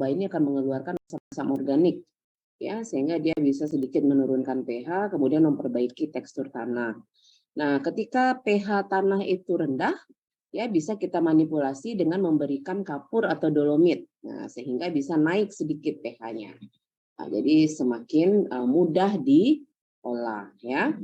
mikroba ini akan mengeluarkan asam organik, ya, sehingga dia bisa sedikit menurunkan pH, kemudian memperbaiki tekstur tanah. Nah, ketika pH tanah itu rendah, ya bisa kita manipulasi dengan memberikan kapur atau dolomit, nah, sehingga bisa naik sedikit pH-nya. Nah, jadi semakin mudah diolah, ya,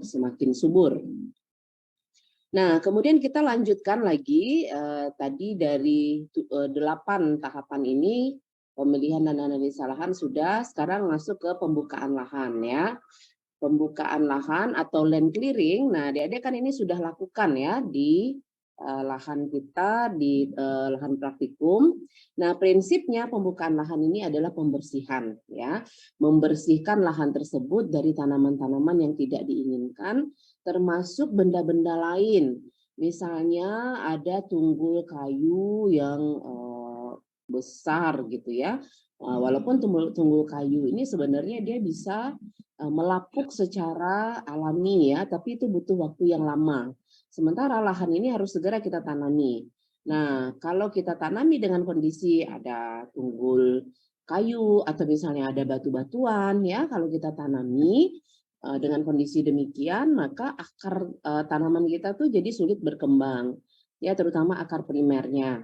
semakin subur. Nah, kemudian kita lanjutkan lagi tadi dari 8 tahapan ini, pemilihan dan analisa lahan sudah, sekarang masuk ke pembukaan lahan, ya. Pembukaan lahan atau land clearing. Nah, adik-adik kan ini sudah lakukan ya di lahan kita, di lahan praktikum. Nah, prinsipnya pembukaan lahan ini adalah pembersihan, ya, membersihkan lahan tersebut dari tanaman-tanaman yang tidak diinginkan, termasuk benda-benda lain. Misalnya ada tunggul kayu yang besar gitu ya. Walaupun tunggul kayu ini sebenarnya dia bisa melapuk secara alami ya, tapi itu butuh waktu yang lama. Sementara lahan ini harus segera kita tanami. Nah, kalau kita tanami dengan kondisi ada tunggul kayu atau misalnya ada batu-batuan ya, kalau kita tanami dengan kondisi demikian, maka akar tanaman kita tuh jadi sulit berkembang, ya, terutama akar primernya.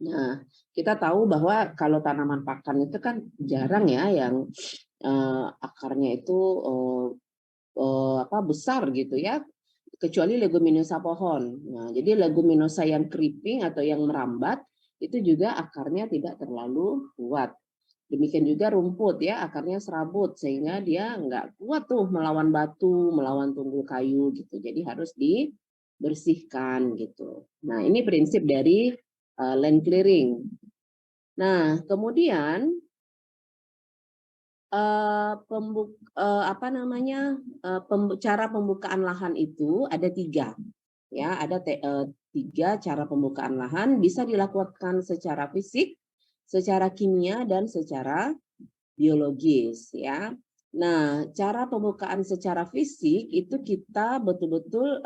Nah, kita tahu bahwa kalau tanaman pakan itu kan jarang ya yang akarnya itu besar gitu ya, kecuali leguminosa pohon. Nah, jadi leguminosa yang creeping atau yang merambat itu juga akarnya tidak terlalu kuat. Demikian juga rumput ya, akarnya serabut sehingga dia nggak kuat tuh melawan batu, melawan tunggul kayu gitu. Jadi harus dibersihkan gitu. Nah, ini prinsip dari land clearing. Nah, kemudian cara pembukaan lahan itu ada 3, ya, ada 3 cara pembukaan lahan, bisa dilakukan secara fisik, secara kimia, dan secara biologis, ya. Nah, cara pembukaan secara fisik itu kita betul-betul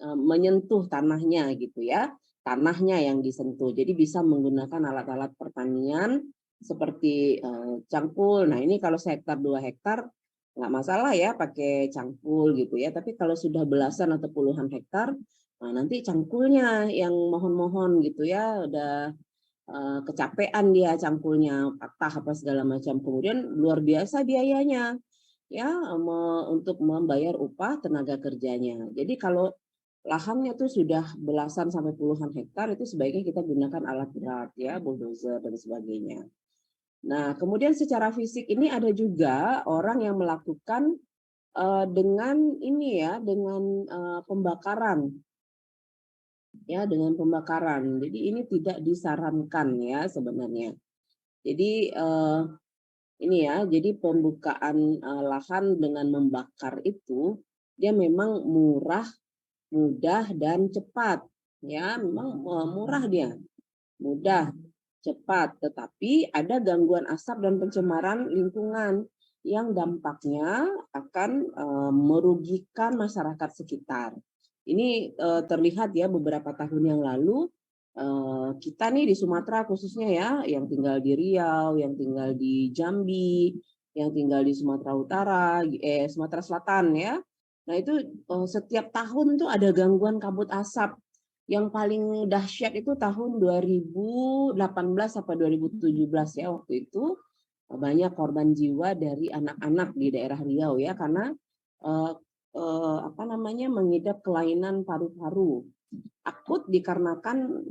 menyentuh tanahnya gitu ya, tanahnya yang disentuh. Jadi bisa menggunakan alat-alat pertanian seperti cangkul. Nah, ini kalau sehektar 2 hektar nggak masalah ya pakai cangkul gitu ya. Tapi kalau sudah belasan atau puluhan hektar, nah nanti cangkulnya yang mohon-mohon gitu ya, udah kecapean dia cangkulnya, patah apa segala macam. Kemudian luar biasa biayanya ya untuk membayar upah tenaga kerjanya. Jadi kalau lahannya tuh sudah belasan sampai puluhan hektar itu sebaiknya kita gunakan alat berat ya, bulldozer dan sebagainya. Nah, kemudian secara fisik ini ada juga orang yang melakukan dengan ini ya, dengan pembakaran. Ya, dengan pembakaran. Jadi ini tidak disarankan ya sebenarnya. Jadi ini ya, jadi pembukaan lahan dengan membakar itu dia memang murah, mudah dan cepat. Ya, memang murah dia. Mudah, cepat, tetapi ada gangguan asap dan pencemaran lingkungan yang dampaknya akan merugikan masyarakat sekitar. Ini terlihat ya beberapa tahun yang lalu kita nih di Sumatera khususnya ya, yang tinggal di Riau, yang tinggal di Jambi, yang tinggal di Sumatera Utara, Sumatera Selatan ya. Nah itu setiap tahun tuh ada gangguan kabut asap. Yang paling dahsyat itu tahun 2018 sampai 2017 ya, waktu itu banyak korban jiwa dari anak-anak di daerah Riau ya, karena mengidap kelainan paru-paru akut dikarenakan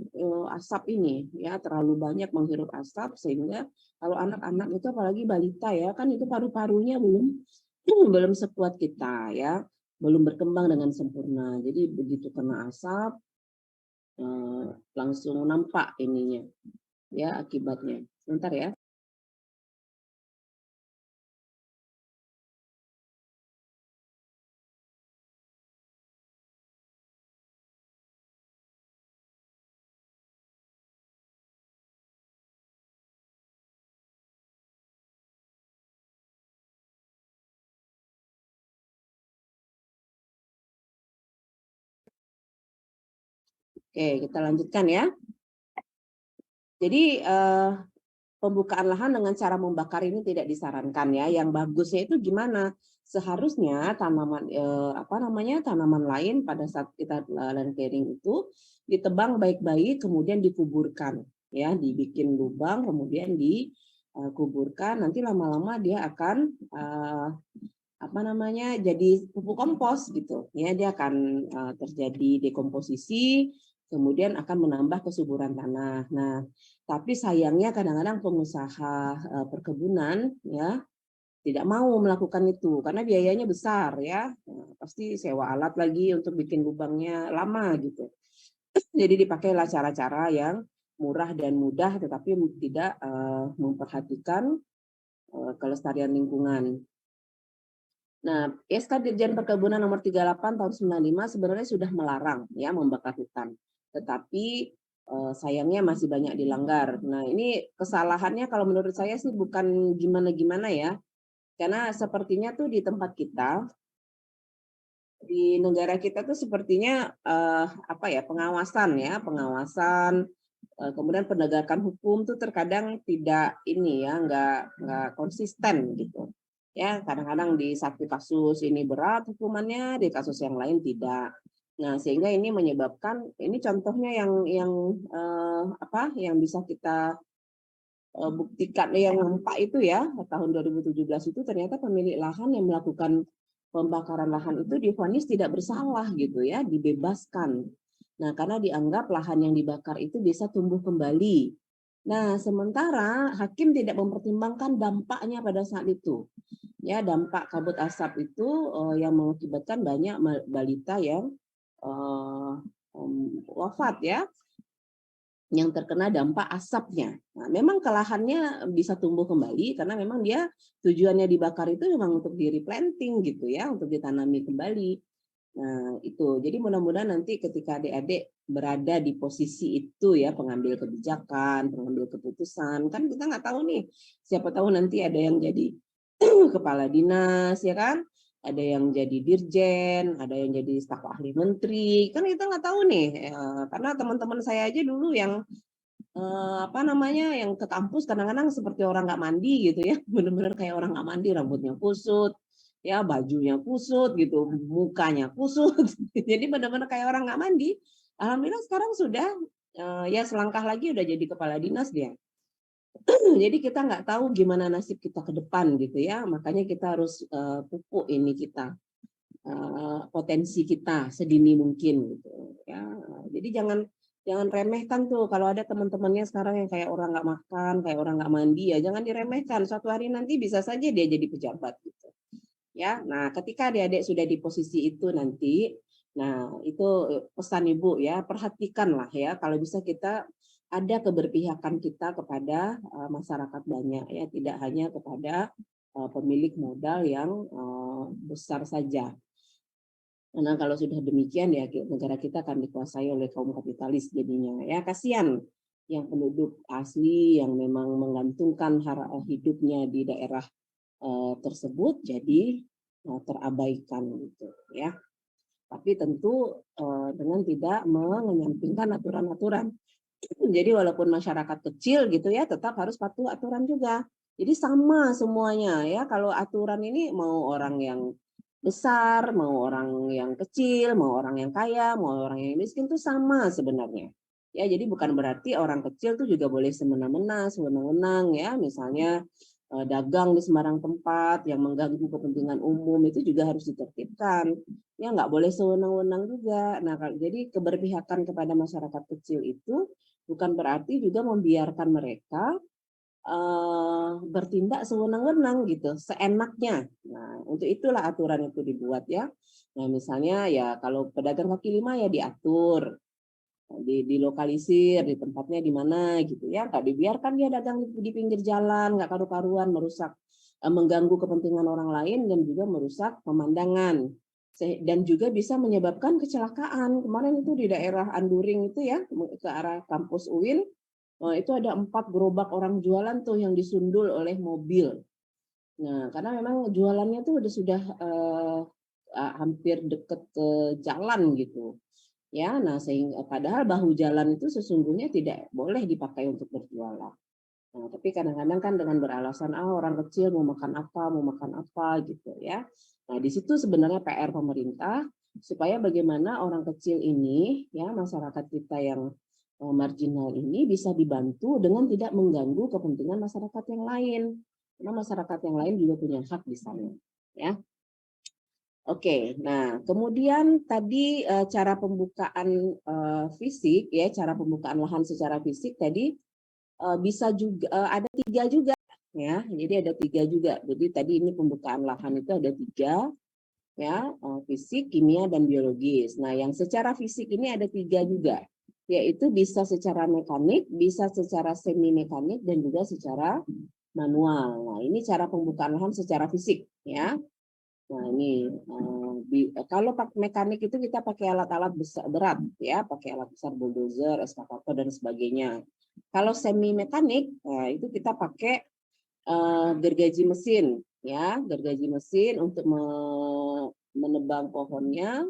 asap ini ya, terlalu banyak menghirup asap sehingga kalau anak-anak itu apalagi balita ya, kan itu paru-parunya belum belum sekuat kita ya, belum berkembang dengan sempurna. Jadi begitu kena asap langsung nampak ininya ya, akibatnya. Sebentar ya. Oke, kita lanjutkan ya. Jadi pembukaan lahan dengan cara membakar ini tidak disarankan ya. Yang bagusnya itu gimana? Seharusnya tanaman tanaman lain pada saat kita land clearing itu ditebang baik-baik kemudian dikuburkan ya, dibikin lubang kemudian dikuburkan. Nanti lama-lama dia akan jadi pupuk kompos gitu ya, dia akan terjadi dekomposisi kemudian akan menambah kesuburan tanah. Nah, tapi sayangnya kadang-kadang pengusaha perkebunan ya tidak mau melakukan itu karena biayanya besar ya. Nah, pasti sewa alat lagi untuk bikin lubangnya lama gitu. Jadi dipakailah cara-cara yang murah dan mudah tetapi tidak memperhatikan kelestarian lingkungan. Nah, SK Dirjen Perkebunan nomor 38 tahun 95 sebenarnya sudah melarang ya membakar hutan. Tetapi sayangnya masih banyak dilanggar. Nah, ini kesalahannya kalau menurut saya sih bukan gimana-gimana ya. Karena sepertinya tuh di tempat kita, di negara kita tuh sepertinya pengawasan, kemudian penegakan hukum tuh terkadang tidak ini ya, nggak konsisten gitu. Ya, kadang-kadang di satu kasus ini berat hukumannya, di kasus yang lain tidak. Nah, sehingga ini menyebabkan ini contohnya yang bisa kita buktikan yang nampak itu ya, tahun 2017 itu ternyata pemilik lahan yang melakukan pembakaran lahan itu divonis tidak bersalah gitu ya, dibebaskan. Nah, karena dianggap lahan yang dibakar itu bisa tumbuh kembali. Nah, sementara hakim tidak mempertimbangkan dampaknya pada saat itu. Ya, dampak kabut asap itu yang mengakibatkan banyak balita yang wafat ya, yang terkena dampak asapnya. Nah, memang kelahannya bisa tumbuh kembali karena memang dia tujuannya dibakar itu memang untuk di replanting gitu ya, untuk ditanami kembali. Nah, itu. Jadi mudah-mudahan nanti ketika adik-adik berada di posisi itu ya, pengambil kebijakan, pengambil keputusan, kan kita nggak tahu nih, siapa tahu nanti ada yang jadi kepala dinas ya kan, ada yang jadi dirjen, ada yang jadi staf ahli menteri, kan kita nggak tahu nih, karena teman-teman saya aja dulu yang yang ke kampus kadang-kadang seperti orang nggak mandi gitu ya, benar-benar kayak orang nggak mandi, rambutnya kusut, ya bajunya kusut gitu, mukanya kusut, jadi benar-benar kayak orang nggak mandi. Alhamdulillah sekarang sudah ya selangkah lagi udah jadi kepala dinas dia. Jadi kita nggak tahu gimana nasib kita ke depan gitu ya, makanya kita harus pupuk ini kita potensi kita sedini mungkin gitu ya. Jadi jangan remehkan tuh kalau ada teman-temannya sekarang yang kayak orang nggak makan, kayak orang nggak mandi ya jangan diremehkan. Suatu hari nanti bisa saja dia jadi pejabat gitu. Ya, nah ketika adik-adik sudah di posisi itu nanti, nah itu pesan ibu ya, perhatikanlah ya kalau bisa kita ada keberpihakan kita kepada masyarakat banyak ya, tidak hanya kepada pemilik modal yang besar saja. Karena kalau sudah demikian ya negara kita akan dikuasai oleh kaum kapitalis jadinya ya, kasihan yang penduduk asli yang memang menggantungkan hidupnya di daerah tersebut jadi terabaikan gitu ya. Tapi tentu dengan tidak menyampingkan aturan-aturan. Jadi walaupun masyarakat kecil gitu ya tetap harus patuh aturan juga. Jadi sama semuanya ya, kalau aturan ini mau orang yang besar, mau orang yang kecil, mau orang yang kaya, mau orang yang miskin tuh sama sebenarnya. Ya, jadi bukan berarti orang kecil tuh juga boleh semena-mena, sewenang-wenang ya, misalnya dagang di sembarang tempat yang mengganggu kepentingan umum itu juga harus ditertibkan. Ya, nggak boleh sewenang-wenang juga. Nah, jadi keberpihakan kepada masyarakat kecil itu bukan berarti juga membiarkan mereka bertindak sewenang-wenang gitu, seenaknya. Nah, untuk itulah aturan itu dibuat ya. Nah, misalnya ya kalau pedagang kaki lima ya diatur, dilokalisir di tempatnya di mana gitu ya, nggak dibiarkan dia dagang di pinggir jalan, nggak karu-karuan, merusak, mengganggu kepentingan orang lain dan juga merusak pemandangan dan juga bisa menyebabkan kecelakaan. Kemarin itu di daerah Anduring itu ya, ke arah kampus UIN, itu ada 4 gerobak orang jualan tuh yang disundul oleh mobil. Nah, karena memang jualannya tuh sudah hampir deket ke jalan gitu. Ya, nah sehingga padahal bahu jalan itu sesungguhnya tidak boleh dipakai untuk berjualan. Nah, tapi kadang-kadang kan dengan beralasan orang kecil mau makan apa gitu ya. Nah, di situ sebenarnya PR pemerintah supaya bagaimana orang kecil ini ya masyarakat kita yang marginal ini bisa dibantu dengan tidak mengganggu kepentingan masyarakat yang lain. Karena masyarakat yang lain juga punya hak di sana, ya. Oke, nah kemudian tadi cara pembukaan fisik ya, cara pembukaan lahan secara fisik tadi bisa juga ada 3 juga ya. Jadi ada 3 juga. Jadi tadi ini pembukaan lahan itu ada 3 ya, fisik, kimia dan biologis. Nah, yang secara fisik ini ada 3 juga. Yaitu bisa secara mekanik, bisa secara semi mekanik dan juga secara manual. Nah, ini cara pembukaan lahan secara fisik ya. Nah, ini kalau pakai mekanik itu kita pakai alat-alat besar berat ya, pakai alat besar bulldozer, eskavator dan sebagainya. Kalau semi mekanik, itu kita pakai gergaji mesin ya, gergaji mesin untuk menebang pohonnya,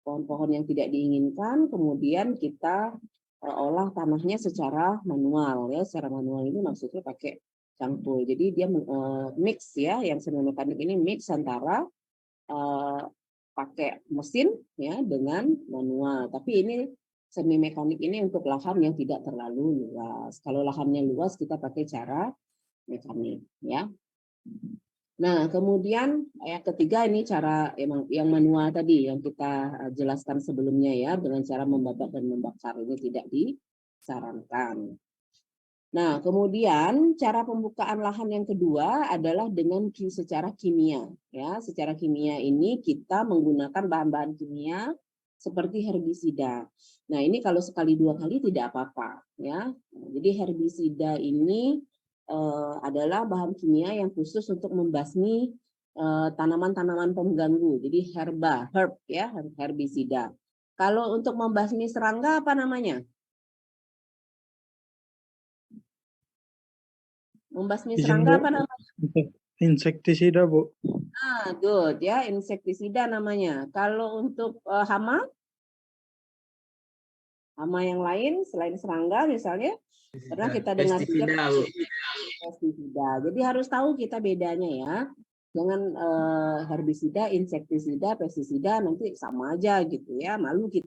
pohon-pohon yang tidak diinginkan, kemudian kita olah tanahnya secara manual ya, secara manual ini maksudnya pakai cangkul. Jadi dia mix ya, yang semi mekanik ini mix antara pakai mesin ya dengan manual. Tapi ini semi mekanik ini untuk lahan yang tidak terlalu luas. Kalau lahannya luas kita pakai cara mekanik ya. Nah, kemudian yang ketiga ini cara yang manual tadi yang kita jelaskan sebelumnya ya, dengan cara membabak dan membakar ini tidak disarankan. Nah, kemudian cara pembukaan lahan yang kedua adalah dengan secara kimia. Ya, secara kimia ini kita menggunakan bahan-bahan kimia seperti herbisida. Nah, ini kalau sekali 2 kali tidak apa-apa. Ya, jadi herbisida ini adalah bahan kimia yang khusus untuk membasmi tanaman-tanaman pengganggu. Jadi herb ya, herbisida. Kalau untuk membasmi serangga apa namanya? Membasmi Izin serangga Bu, apa namanya? insektisida Bu. Good ya, insektisida namanya. Kalau untuk hama yang lain selain serangga misalnya, pernah kita dengar juga pestisida. Jadi harus tahu kita bedanya ya. Dengan herbisida, insektisida, pestisida nanti sama aja gitu ya. Malu kita